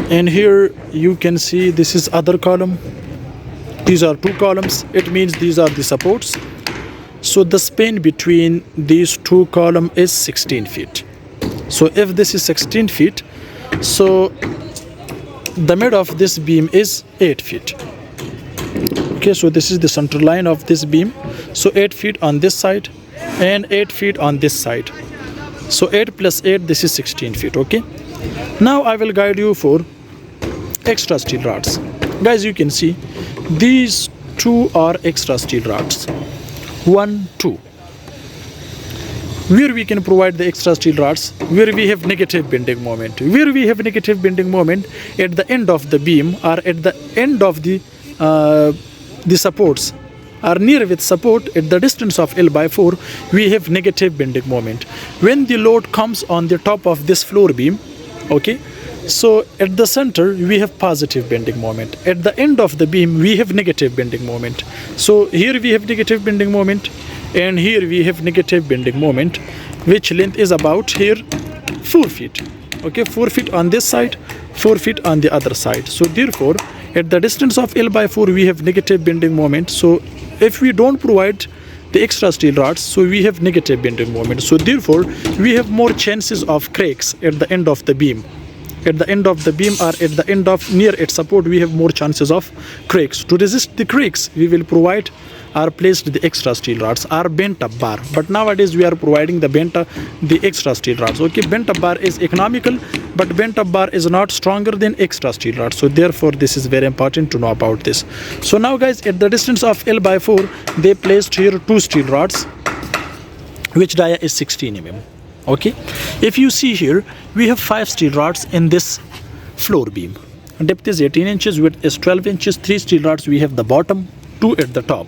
And here you can see this is other column. These are two columns. It means these are the supports. So the span between these two columns is 16 feet. So if this is 16 feet, so the mid of this beam is 8 feet. Okay, so this is the center line of this beam. So 8 feet on this side and 8 feet on this side. So 8 plus 8, this is 16 feet. Okay, now I will guide you for extra steel rods. Guys, you can see these two are extra steel rods. 1, 2. Where we can provide the extra steel rods, where we have negative bending moment. Where we have negative bending moment at the end of the beam or at the end of the supports are near with support at the distance of L by 4, we have negative bending moment. When the load comes on the top of this floor beam, okay, so at the center we have positive bending moment. At the end of the beam we have negative bending moment. So here we have negative bending moment and here we have negative bending moment, which length is about here 4 feet. Okay, 4 feet on this side, 4 feet on the other side. So therefore at the distance of L by 4 we have negative bending moment. So if we don't provide the extra steel rods, so we have negative bending moment. So therefore we have more chances of cracks at the end of the beam. At the end of the beam or at the end of near its support, we have more chances of cracks. To resist the cracks, we will provide or placed the extra steel rods or bent up bar. But nowadays we are providing the extra steel rods. Okay, bent up bar is economical, but bent up bar is not stronger than extra steel rods. So therefore this is very important to know about this. So now guys, at the distance of L by 4, they placed here 2 steel rods, which dia is 16 mm. Okay, if you see here, we have 5 steel rods in this floor beam. Depth is 18 inches, width is 12 inches, 3 steel rods we have the bottom, 2 at the top.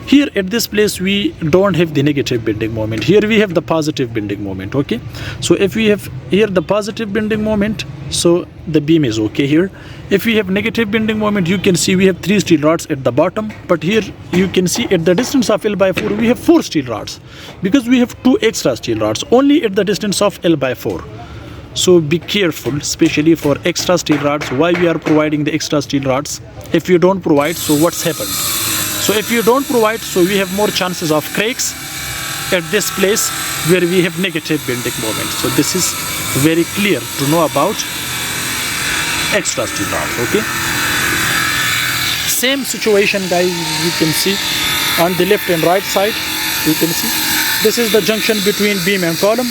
Here at this place we don't have the negative bending moment. Here we have the positive bending moment. Okay, so if we have here the positive bending moment, so the beam is okay here. If we have negative bending moment, you can see we have 3 steel rods at the bottom, but here you can see at the distance of L by 4 we have 4 steel rods, because we have 2 extra steel rods only at the distance of L by 4. So be careful, especially for extra steel rods. Why we are providing the extra steel rods? If you don't provide, so what's happened? So if you don't provide, so we have more chances of cracks at this place where we have negative bending moment. So this is very clear to know about extra steel rods. Okay, same situation guys, you can see on the left and right side. You can see this is the junction between beam and column.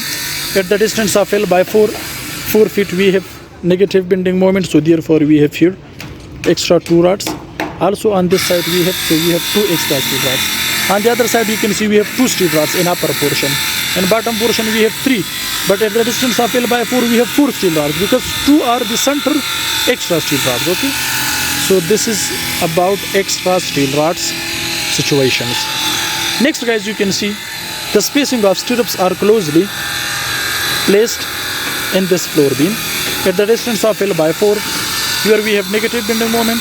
At the distance of L by 4 feet we have negative bending moment, so therefore we have here extra 2 rods. Also on this side we have 2 extra steel rods. On the other side you can see we have 2 steel rods in upper portion, and bottom portion we have 3. But at the distance of L by 4 we have 4 steel rods, because 2 are the center extra steel rods. Okay, so this is about extra steel rods situations. Next guys, you can see the spacing of stirrups are closely placed in this floor beam. At the distance of L by 4, here we have negative bending moment.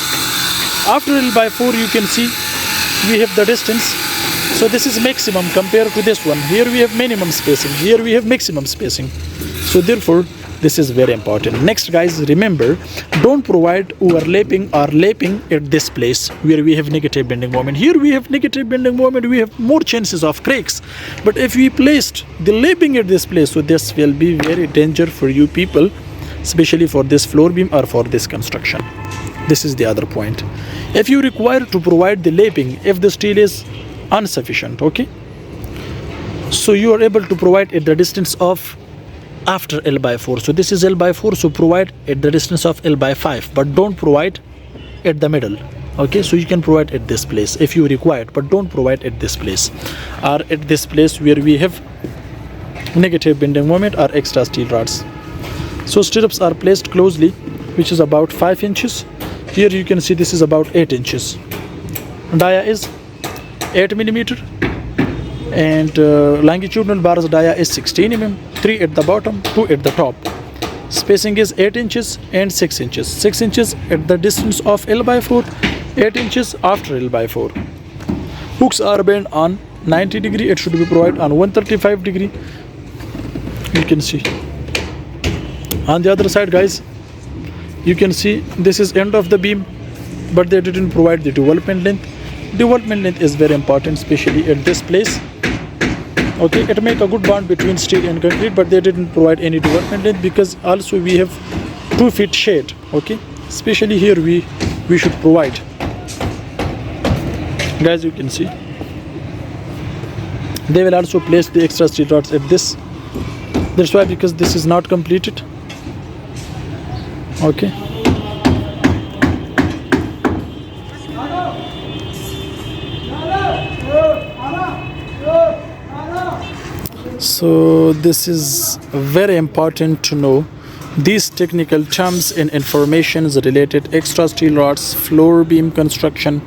After L by 4 you can see we have the distance. So this is maximum compared to this one. Here we have minimum spacing, here we have maximum spacing. So therefore this is very important. Next guys, remember, don't provide overlapping or lapping at this place where we have negative bending moment. Here we have negative bending moment, we have more chances of cracks. But if we placed the lapping at this place, so this will be very dangerous for you people, especially for this floor beam or for this construction. This is the other point. If you require to provide the lapping, if the steel is insufficient, okay, so you are able to provide at the distance of after L by 4. So this is L by 4, so provide at the distance of L by 5, but don't provide at the middle. Okay, so you can provide at this place if you require, but don't provide at this place or at this place where we have negative bending moment or extra steel rods. So stirrups are placed closely, which is about 5 inches. Here you can see this is about 8 inches. Dia is 8 millimeter, and longitudinal bars dia is 16 mm, 3 at the bottom, 2 at the top. Spacing is 8 inches and 6 inches. 6 inches at the distance of L by 4, 8 inches after L by 4. Hooks are bent on 90 degree. It should be provided on 135 degree. You can see. On the other side guys, You can see this is end of the beam, but they didn't provide the development length. Development length is very important, especially at this place. Okay, it make a good bond between steel and concrete, but they didn't provide any development length, because also we have 2 feet shade. Okay, especially here we should provide. Guys, you can see they will also place the extra steel rods at this. That's why, because this is not completed. Okay, so this is very important to know these technical terms and informations related extra steel rods, floor beam construction,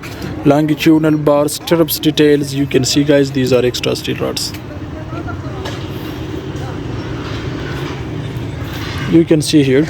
longitudinal bars, stirrups details. You can see, guys, these are extra steel rods. You can see here